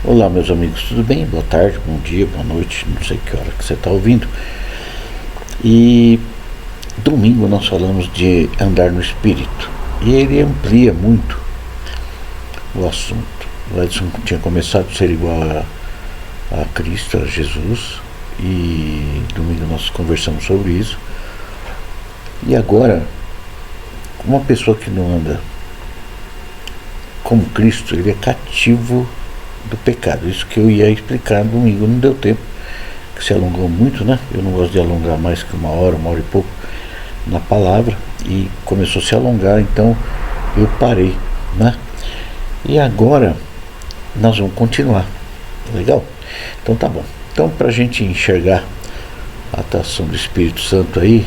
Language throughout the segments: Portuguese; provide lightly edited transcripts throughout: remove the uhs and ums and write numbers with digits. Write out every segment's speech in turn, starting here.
Olá, meus amigos, tudo bem? Boa tarde, bom dia, boa noite, não sei que hora que você está ouvindo. E domingo nós falamos de andar no Espírito e ele amplia muito o assunto. O Edson tinha começado a ser igual a Cristo, a Jesus, e domingo nós conversamos sobre isso. E agora, uma pessoa que não anda como Cristo, ele é cativo do pecado. Isso que eu ia explicar no domingo, não deu tempo, que se alongou muito, né? Eu não gosto de alongar mais que uma hora e pouco na palavra, e começou a se alongar, então eu parei, né? E agora nós vamos continuar. Legal? Então tá bom. Então, para a gente enxergar a atuação do Espírito Santo aí,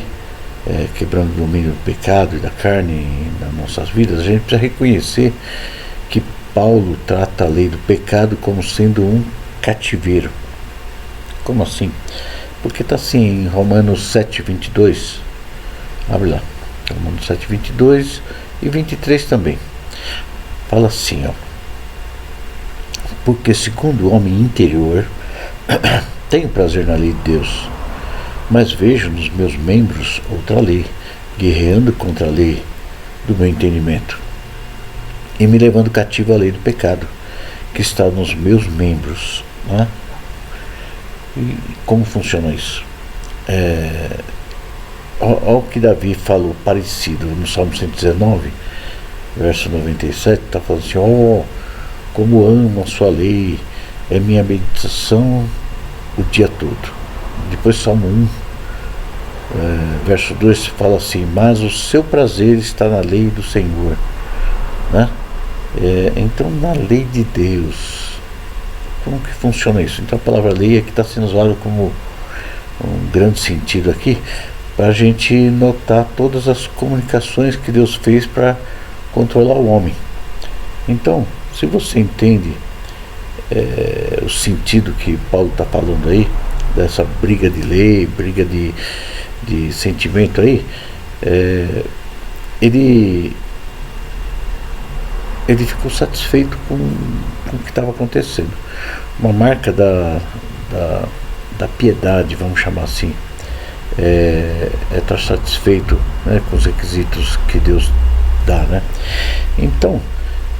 quebrando o domínio do pecado e da carne nas nossas vidas, a gente precisa reconhecer que Paulo trata a lei do pecado como sendo um cativeiro. Como assim? Porque está assim em Romanos 7:22. Abre lá. Romanos 7:22 e 23 também. Fala assim, ó. Porque segundo o homem interior, tenho prazer na lei de Deus, mas vejo nos meus membros outra lei, guerreando contra a lei do meu entendimento e me levando cativo à lei do pecado que está nos meus membros, né? E como funciona isso? Olha o que Davi falou parecido no Salmo 119, verso 97, está falando assim: como amo a sua lei, é minha meditação o dia todo. Depois Salmo 1, verso 2 fala assim: mas o seu prazer está na lei do Senhor, né? Então, na lei de Deus, como que funciona isso? Então, a palavra lei aqui está sendo usada como um grande sentido aqui, para a gente notar todas as comunicações que Deus fez para controlar o homem. Então, se você entende o sentido que Paulo está falando aí, dessa briga de lei, briga de sentimento aí, ele ficou satisfeito com o que estava acontecendo. Uma marca da piedade, vamos chamar assim, é estar satisfeito, né, com os requisitos que Deus dá, né? Então,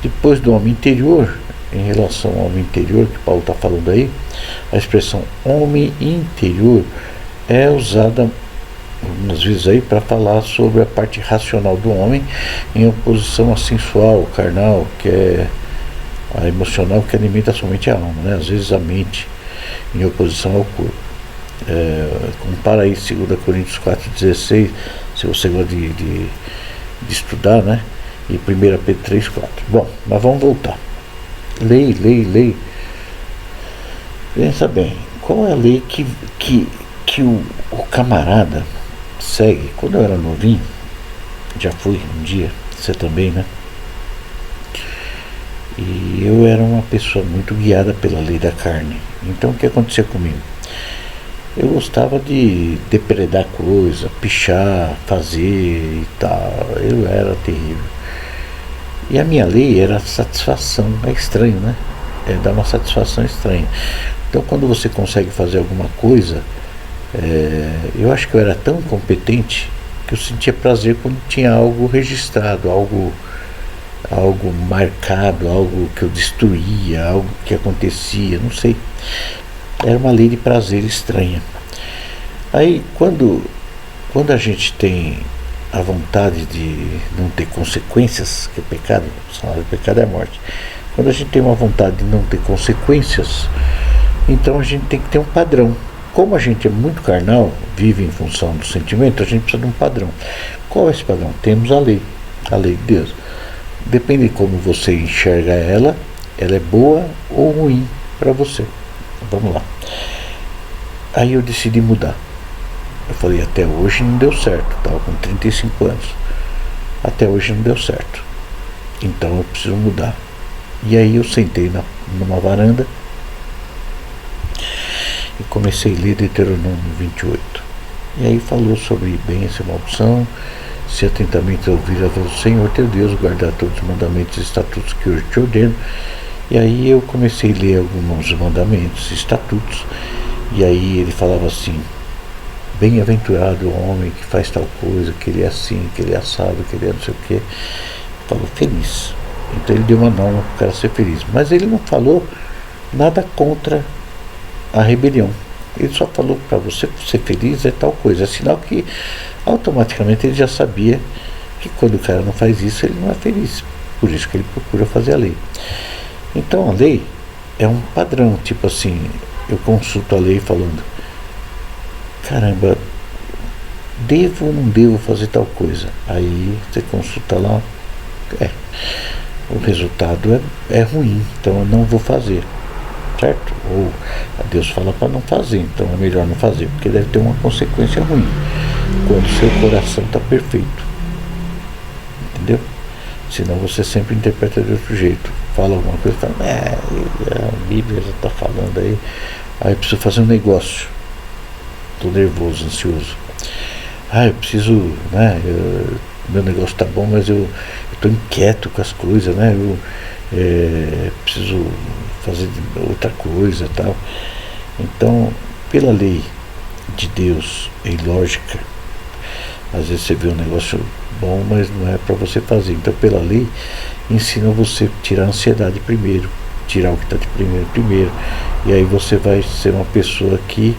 depois do homem interior, em relação ao homem interior que Paulo está falando aí, a expressão homem interior é usada algumas vezes aí para falar sobre a parte racional do homem em oposição à sensual, carnal, que é a emocional, que alimenta somente a alma, né? Às vezes a mente em oposição ao corpo. Compara aí 2 Coríntios 4,16, se você gosta de estudar, né? E 1 Pedro 3,4. Bom, mas vamos voltar. Lei. Pensa bem, qual é a lei que o camarada segue? Quando eu era novinho, já fui um dia, você também, né? E eu era uma pessoa muito guiada pela lei da carne. Então o que acontecia comigo? Eu gostava de depredar coisa, pichar, fazer e tal. Eu era terrível. E a minha lei era satisfação. É estranho, né? Dá uma satisfação estranha. Então quando você consegue fazer alguma coisa, eu acho que eu era tão competente que eu sentia prazer quando tinha algo registrado, algo marcado, algo que eu destruía, algo que acontecia, não sei. Era uma lei de prazer estranha. Aí quando a gente tem a vontade de não ter consequências, que é pecado, o salário do pecado é a morte. Quando a gente tem uma vontade de não ter consequências, então a gente tem que ter um padrão. Como a gente é muito carnal, vive em função do sentimento, a gente precisa de um padrão. Qual é esse padrão? Temos a lei de Deus. Depende de como você enxerga ela é boa ou ruim para você. Vamos lá. Aí eu decidi mudar. Eu falei, até hoje não deu certo. Estava com 35 anos. Até hoje não deu certo. Então eu preciso mudar. E aí eu sentei numa varanda e comecei a ler Deuteronômio 28. E aí falou sobre bênção e maldição, se atentamente ouvir a voz do Senhor teu Deus, guardar todos os mandamentos e estatutos que hoje te ordeno, E aí eu comecei a ler alguns mandamentos, estatutos, e aí ele falava assim: bem-aventurado o homem que faz tal coisa, que ele é assim, que ele é assado, que ele é não sei o quê. Falou feliz. Então ele deu uma norma para o cara ser feliz. Mas ele não falou nada contra a rebelião. Ele só falou para você ser feliz é tal coisa. É sinal que automaticamente ele já sabia que quando o cara não faz isso, ele não é feliz. Por isso que ele procura fazer a lei. Então a lei é um padrão, tipo assim, eu consulto a lei falando: caramba, devo ou não devo fazer tal coisa? Aí você consulta lá, o resultado é ruim, então eu não vou fazer, certo? Ou Deus fala para não fazer, então é melhor não fazer, porque deve ter uma consequência ruim quando seu coração está perfeito, entendeu? Senão você sempre interpreta de outro jeito, fala alguma coisa e fala: a Bíblia já está falando aí eu preciso fazer um negócio, estou nervoso, ansioso, eu preciso, né, meu negócio está bom, mas eu estou inquieto com as coisas, né, eu preciso fazer outra coisa, tal. Então, pela lei de Deus e lógica, às vezes você vê um negócio bom, mas não é para você fazer. Então, pela lei, ensina você a tirar a ansiedade primeiro, tirar o que está de primeiro, e aí você vai ser uma pessoa que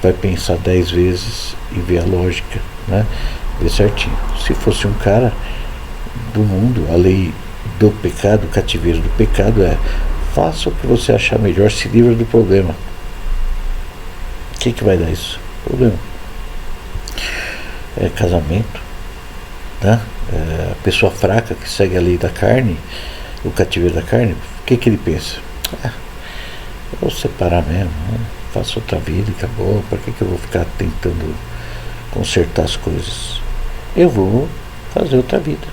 vai pensar 10 vezes e ver a lógica, né? Ver certinho. Se fosse um cara do mundo, a lei do pecado, o cativeiro do pecado é: faça o que você achar melhor, se livra do problema. O que vai dar isso? Problema. É casamento, né? A pessoa fraca que segue a lei da carne, o cativeiro da carne, o que ele pensa? Eu vou separar mesmo, né? Faço outra vida e acabou. Para que eu vou ficar tentando consertar as coisas? Eu vou fazer outra vida.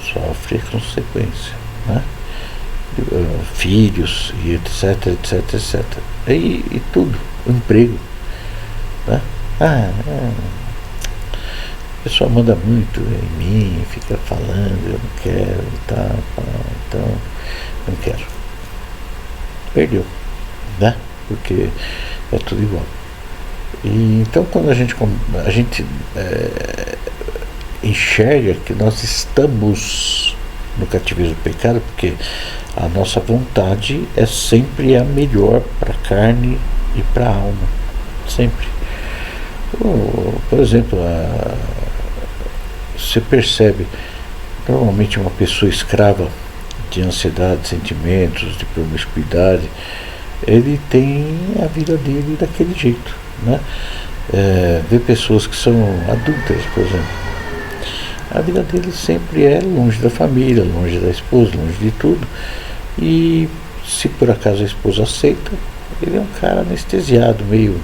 Sofre consequência, né? Filhos e etc. E tudo, o emprego, né? A pessoa manda muito em mim, fica falando, eu não quero, então não quero. Perdeu, né? Porque é tudo igual. E então quando a gente enxerga que nós estamos no cativeiro do pecado, porque a nossa vontade é sempre a melhor para a carne e para a alma, sempre. Por exemplo, você percebe, normalmente uma pessoa escrava de ansiedade, sentimentos, de promiscuidade, ele tem a vida dele daquele jeito, né? Vê pessoas que são adultas, por exemplo, a vida dele sempre é longe da família, longe da esposa, longe de tudo, e se por acaso a esposa aceita, ele é um cara anestesiado, meio,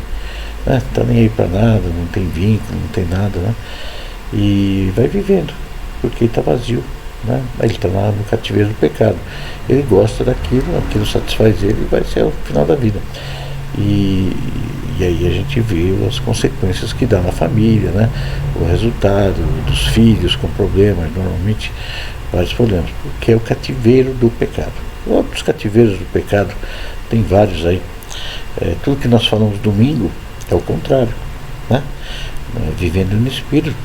né, tá nem aí para nada, não tem vínculo, não tem nada, né? E vai vivendo, porque está vazio, né? Ele está lá no cativeiro do pecado, ele gosta daquilo, aquilo satisfaz ele, vai ser o final da vida. E aí a gente vê as consequências que dá na família, né? O resultado dos filhos com problemas, normalmente vários problemas, porque é o cativeiro do pecado. Outros cativeiros do pecado, tem vários aí. Tudo que nós falamos domingo é o contrário, né? Vivendo no Espírito.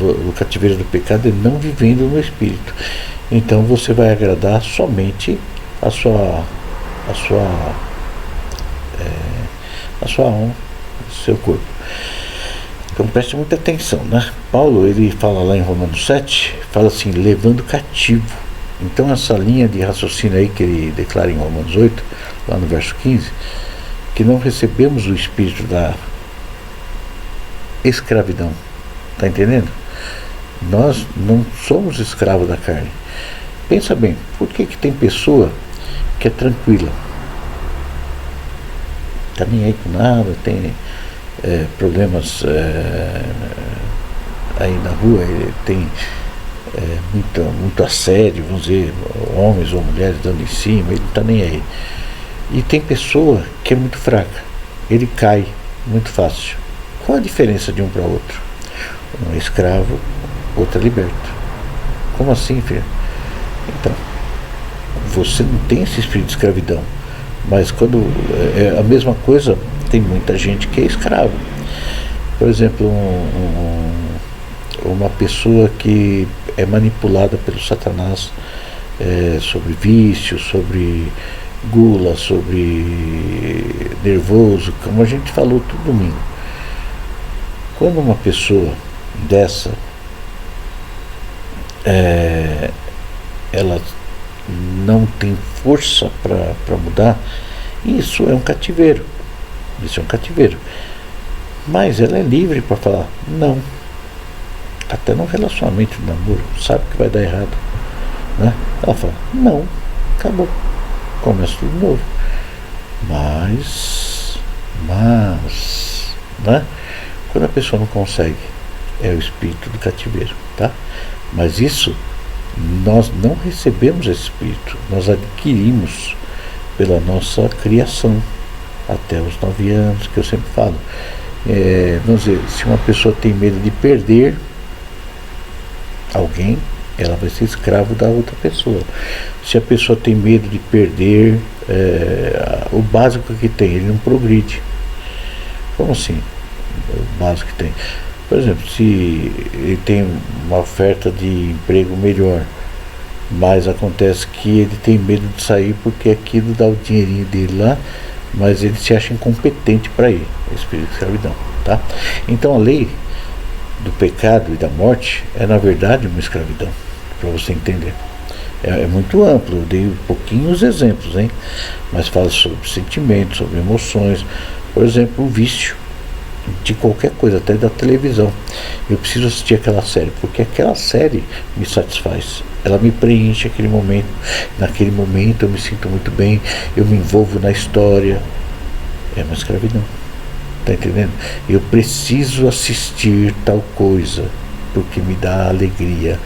O cativeiro do pecado é não vivendo no Espírito. Então você vai agradar somente a sua alma, o seu corpo. Então preste muita atenção, né? Paulo, ele fala lá em Romanos 7, fala assim: levando cativo. Então essa linha de raciocínio aí que ele declara em Romanos 8, lá no verso 15, que não recebemos o espírito da escravidão. Está entendendo? Nós não somos escravos da carne. Pensa bem, por que tem pessoa que é tranquila? Está nem aí com nada, tem problemas aí na rua, tem muito assédio, vamos dizer, homens ou mulheres dando em cima, ele não está nem aí. E tem pessoa que é muito fraca, ele cai muito fácil. Qual a diferença de um para outro? Um é escravo, outro é liberto. Como assim, filho? Então, você não tem esse espírito de escravidão. Mas quando é a mesma coisa, tem muita gente que é escravo. Por exemplo, uma pessoa que é manipulada pelo Satanás, sobre vício, sobre gula, sobre nervoso, como a gente falou todo domingo. Quando uma pessoa dessa, ela não tem força para mudar, isso é um cativeiro. Isso é um cativeiro. Mas ela é livre para falar não. Até no relacionamento de namoro, sabe que vai dar errado, né? Ela fala não, acabou, começa tudo de novo. Mas, né? Quando a pessoa não consegue, é o espírito do cativeiro, tá? Mas isso, nós não recebemos esse espírito, nós adquirimos pela nossa criação, até os 9 anos, que eu sempre falo. Vamos dizer, se uma pessoa tem medo de perder alguém, ela vai ser escravo da outra pessoa. Se a pessoa tem medo de perder, o básico que tem, ele não progride. Como assim? O básico que tem. Por exemplo, se ele tem uma oferta de emprego melhor, mas acontece que ele tem medo de sair porque aquilo dá o dinheirinho dele lá, mas ele se acha incompetente para ir. Espírito de escravidão, tá? Então a lei do pecado e da morte é na verdade uma escravidão, para você entender. É muito amplo, eu dei pouquinhos exemplos, hein? Mas fala sobre sentimentos, sobre emoções. Por exemplo, o vício de qualquer coisa, até da televisão. Eu preciso assistir aquela série, porque aquela série me satisfaz. Ela me preenche aquele momento. Naquele momento eu me sinto muito bem, eu me envolvo na história. É uma escravidão. Tá entendendo? Eu preciso assistir tal coisa, porque me dá alegria.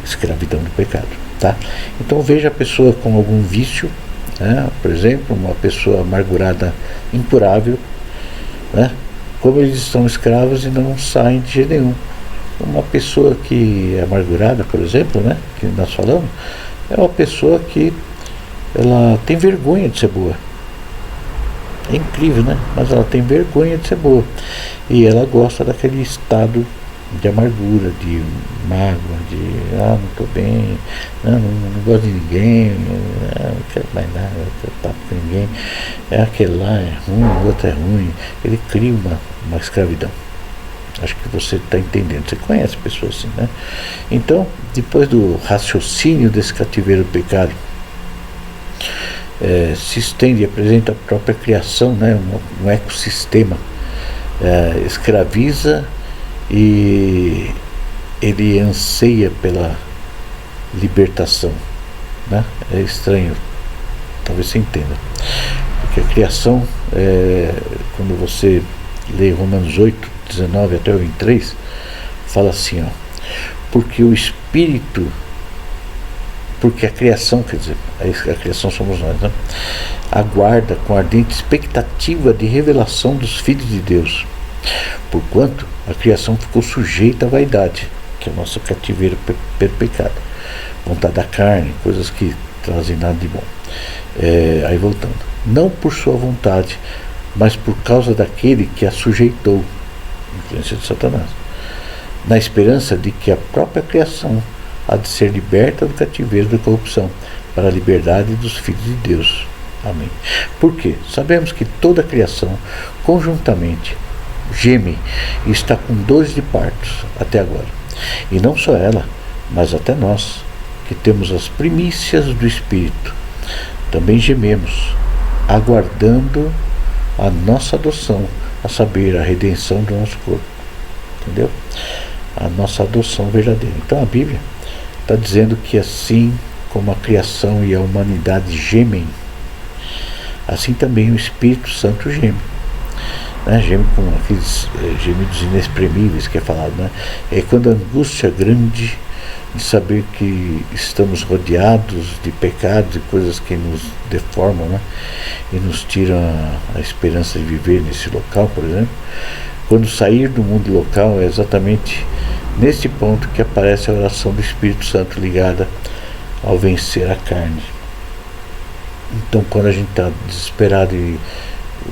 Escravidão do pecado, tá? Então veja a pessoa com algum vício, né? Por exemplo, uma pessoa amargurada incurável, né? Como eles estão escravos e não saem de jeito nenhum. Uma pessoa que é amargurada, por exemplo, né, que nós falamos, é uma pessoa que ela tem vergonha de ser boa. É incrível, né? Mas ela tem vergonha de ser boa. E ela gosta daquele estado de amargura, de mágoa, de não estou bem, não gosto de ninguém, não quero mais nada, não quero papo com ninguém, aquele lá é ruim, o outro é ruim. Ele cria uma escravidão. Acho que você está entendendo, você conhece pessoas assim, né? Então, depois do raciocínio desse cativeiro do pecado, se estende e apresenta a própria criação, né? Um ecossistema, escraviza e ele anseia pela libertação, né? É estranho, talvez você entenda, porque a criação, quando você lê Romanos 8, 19 até o 23, fala assim, ó, porque o Espírito, porque a criação, quer dizer, a criação somos nós, né? Aguarda com ardente expectativa de revelação dos filhos de Deus, porquanto a criação ficou sujeita à vaidade, que é o nosso cativeiro pelo pecado, vontade da carne, coisas que trazem nada de bom. Aí voltando, não por sua vontade, mas por causa daquele que a sujeitou, influência de Satanás, na esperança de que a própria criação há de ser liberta do cativeiro da corrupção, para a liberdade dos filhos de Deus. Amém. Por quê? Sabemos que toda a criação, conjuntamente, geme e está com dores de partos até agora. E não só ela, mas até nós, que temos as primícias do Espírito, também gememos, aguardando a nossa adoção, a saber, a redenção do nosso corpo. Entendeu? A nossa adoção verdadeira. Então a Bíblia está dizendo que assim como a criação e a humanidade gemem, assim também o Espírito Santo geme. Né? Geme com aqueles gemidos inexprimíveis que é falado, né? É quando a angústia grande de saber que estamos rodeados de pecados e coisas que nos deformam, né? E nos tiram a esperança de viver nesse local, por exemplo. Quando sair do mundo local, é exatamente nesse ponto que aparece a oração do Espírito Santo ligada ao vencer a carne. Então, quando a gente está desesperado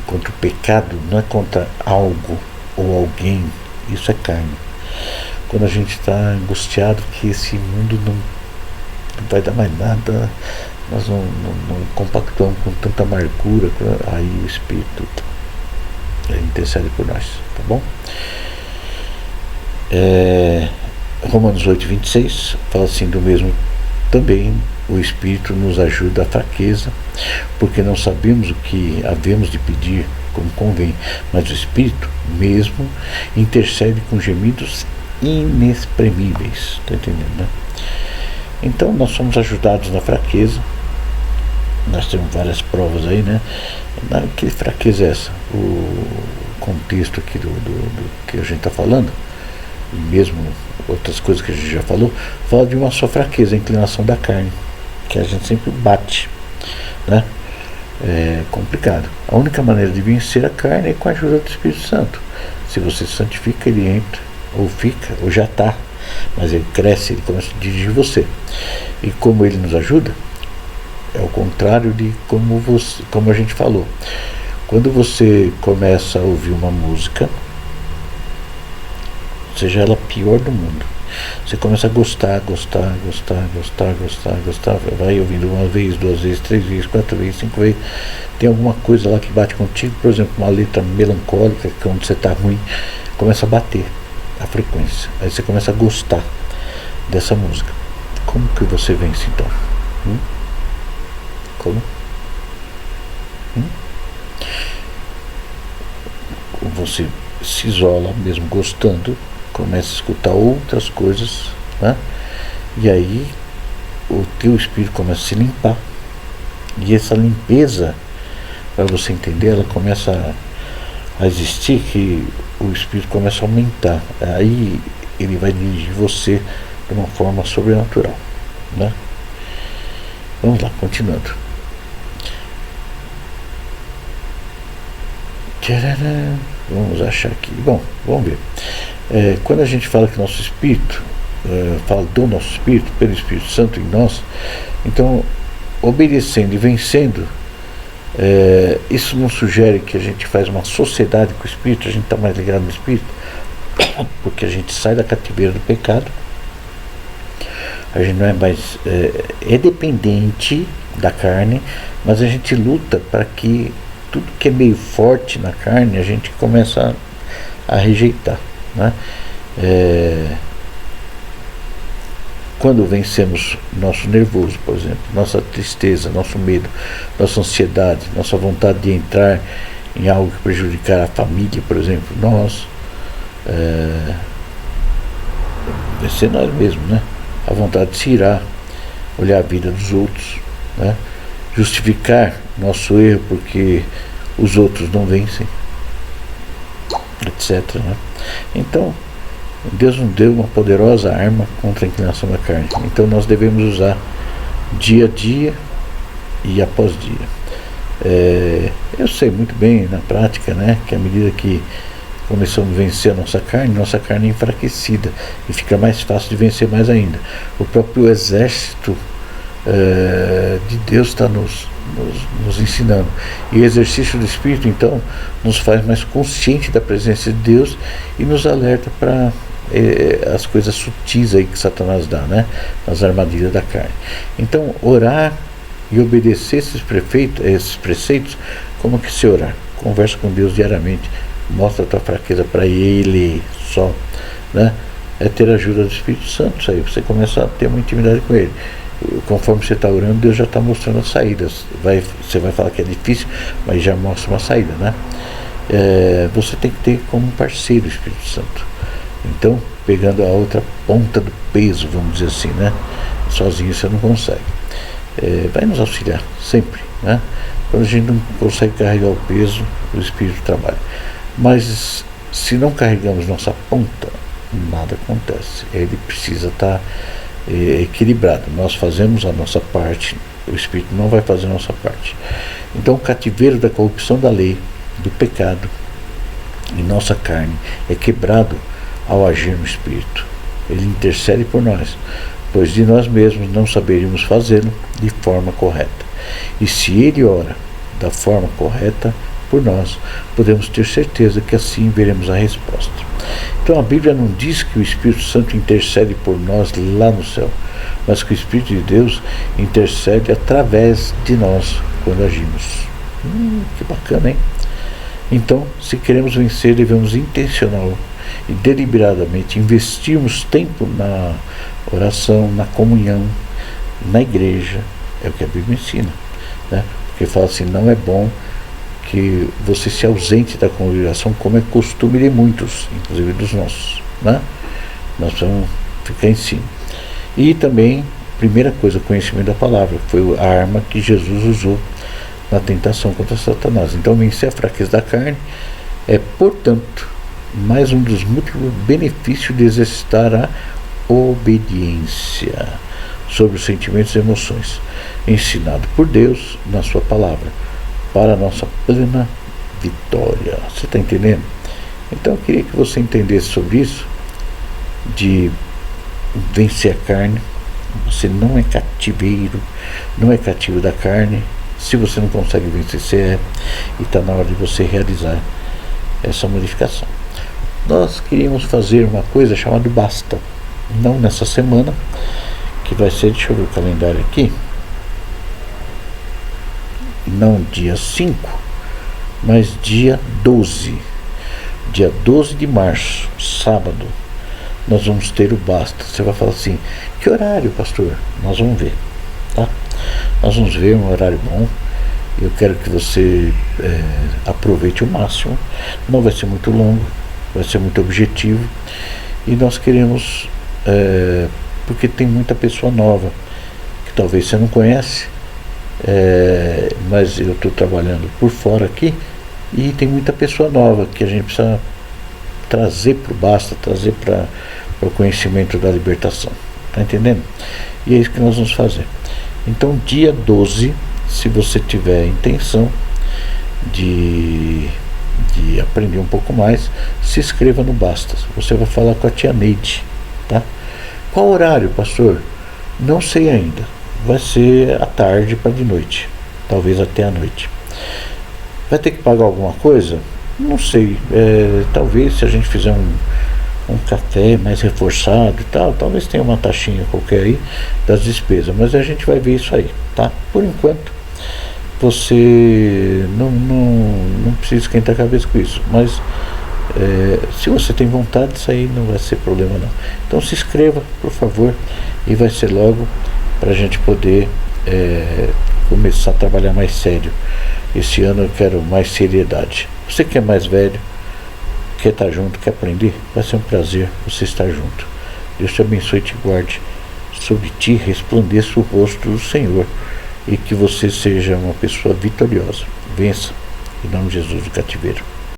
contra o pecado, não é contra algo ou alguém, isso é carne. Quando a gente está angustiado que esse mundo não vai dar mais nada, nós não compactuamos com tanta amargura, aí o Espírito intercede por nós, tá bom? Romanos 8:26 fala assim: do mesmo também o Espírito nos ajuda à fraqueza, porque não sabemos o que havemos de pedir como convém, mas o Espírito mesmo intercede com gemidos inexprimíveis. Está entendendo, né? Então nós somos ajudados na fraqueza. Nós temos várias provas aí, né? Que fraqueza é essa? O contexto aqui do que a gente está falando, e mesmo outras coisas que a gente já falou, fala de uma só fraqueza, a inclinação da carne, que a gente sempre bate, né? É complicado. A única maneira de vencer a carne é com a ajuda do Espírito Santo. Se você se santifica, ele entra, ou fica, ou já está, mas ele cresce, ele começa a dirigir você. E como ele nos ajuda, é o contrário de como a gente falou. Quando você começa a ouvir uma música, seja ela a pior do mundo, você começa a gostar, vai ouvindo uma vez, 2 vezes, 3 vezes, 4 vezes, 5 vezes, tem alguma coisa lá que bate contigo, por exemplo, uma letra melancólica, que quando você está ruim, começa a bater a frequência, aí você começa a gostar dessa música. Como que você vence então? Como? Você se isola, mesmo gostando, começa a escutar outras coisas, né? E aí o teu espírito começa a se limpar, e essa limpeza, para você entender, ela começa a existir, que o espírito começa a aumentar, aí ele vai dirigir você de uma forma sobrenatural, né? Vamos lá, continuando. Vamos achar aqui. Bom, vamos ver. Quando a gente fala que nosso espírito, fala do nosso espírito, pelo Espírito Santo em nós, então, obedecendo e vencendo, isso não sugere que a gente faz uma sociedade com o espírito, a gente está mais ligado no espírito, porque a gente sai da cativeira do pecado, a gente não é mais dependente da carne, mas a gente luta para que tudo que é meio forte na carne a gente começa a rejeitar, né? Quando vencemos nosso nervoso, por exemplo, nossa tristeza, nosso medo, nossa ansiedade, nossa vontade de entrar em algo que prejudicar a família, por exemplo, nós vencer nós mesmos, né? A vontade de se irar, olhar a vida dos outros, né? Justificar nosso erro porque os outros não vencem, etc, né? Então, Deus nos deu uma poderosa arma contra a inclinação da carne. Então nós devemos usar dia a dia e após dia. Eu sei muito bem na prática, né, que à medida que começamos a vencer a nossa carne é enfraquecida e fica mais fácil de vencer mais ainda. O próprio exército de Deus está nos ensinando. E o exercício do Espírito, então, nos faz mais consciente da presença de Deus e nos alerta para as coisas sutis aí que Satanás dá, né? As armadilhas da carne. Então, orar e obedecer esses preceitos, como que se orar? Conversa com Deus diariamente, mostra a tua fraqueza para Ele só, né? É ter a ajuda do Espírito Santo, aí você começa a ter uma intimidade com Ele. Conforme você está orando, Deus já está mostrando as saídas. Você vai falar que é difícil, mas já mostra uma saída, né? Você tem que ter como parceiro o Espírito Santo. Então, pegando a outra ponta do peso, vamos dizer assim, né? Sozinho você não consegue. Vai nos auxiliar sempre, né? Quando a gente não consegue carregar o peso, o Espírito trabalha. Mas se não carregamos nossa ponta, nada acontece. Ele precisa estar equilibrado. Nós fazemos a nossa parte, o Espírito não vai fazer a nossa parte. Então o cativeiro da corrupção da lei, do pecado em nossa carne é quebrado ao agir no Espírito. Ele intercede por nós, pois de nós mesmos não saberíamos fazê-lo de forma correta. E se Ele ora da forma correta por nós, podemos ter certeza que assim veremos a resposta. Então a Bíblia não diz que o Espírito Santo intercede por nós lá no céu, mas que o Espírito de Deus intercede através de nós quando agimos. Que bacana, hein? Então, se queremos vencer, devemos intencional e deliberadamente investirmos tempo na oração, na comunhão, na igreja. É o que a Bíblia ensina, né? Porque fala assim, não é bom que você se ausente da congregação, como é costume de muitos, inclusive dos nossos, né? Nós precisamos ficar em cima. E também, primeira coisa, conhecimento da palavra, foi a arma que Jesus usou na tentação contra Satanás. Então, vencer a fraqueza da carne é, portanto, mais um dos múltiplos benefícios de exercitar a obediência sobre os sentimentos e emoções, ensinado por Deus na sua palavra, para a nossa plena vitória. Você está entendendo? Então eu queria que você entendesse sobre isso, de vencer a carne. Você não é cativeiro, não é cativo da carne. Se você não consegue vencer, você é, e está na hora de você realizar essa modificação. Nós queríamos fazer uma coisa chamada basta, não nessa semana, que vai ser, deixa eu ver o calendário aqui, não dia 5, mas dia 12. Dia 12 de março, sábado, nós vamos ter o basta. Você vai falar assim, que horário, pastor? Nós vamos ver, tá? Nós vamos ver um horário bom. Eu quero que você aproveite o máximo. Não vai ser muito longo, vai ser muito objetivo. E nós queremos, porque tem muita pessoa nova, que talvez você não conhece, mas eu estou trabalhando por fora aqui, e tem muita pessoa nova que a gente precisa trazer para o basta, trazer para o conhecimento da libertação. Está entendendo? E é isso que nós vamos fazer. Então, dia 12, se você tiver intenção de aprender um pouco mais, se inscreva no Basta. Você vai falar com a tia Neide, tá? Qual horário, pastor? Não sei ainda. Vai ser à tarde para de noite, talvez até à noite. Vai ter que pagar alguma coisa? Não sei. Talvez se a gente fizer um café mais reforçado e tal, talvez tenha uma taxinha qualquer aí das despesas, mas a gente vai ver isso aí, tá? Por enquanto, você não precisa esquentar a cabeça com isso, mas se você tem vontade, isso aí não vai ser problema não. Então se inscreva, por favor, e vai ser logo para a gente poder começar a trabalhar mais sério. Esse ano eu quero mais seriedade. Você que é mais velho, quer estar junto, quer aprender, vai ser um prazer você estar junto. Deus te abençoe e te guarde. Sobre ti resplandeça o rosto do Senhor, e que você seja uma pessoa vitoriosa. Vença, em nome de Jesus, o cativeiro.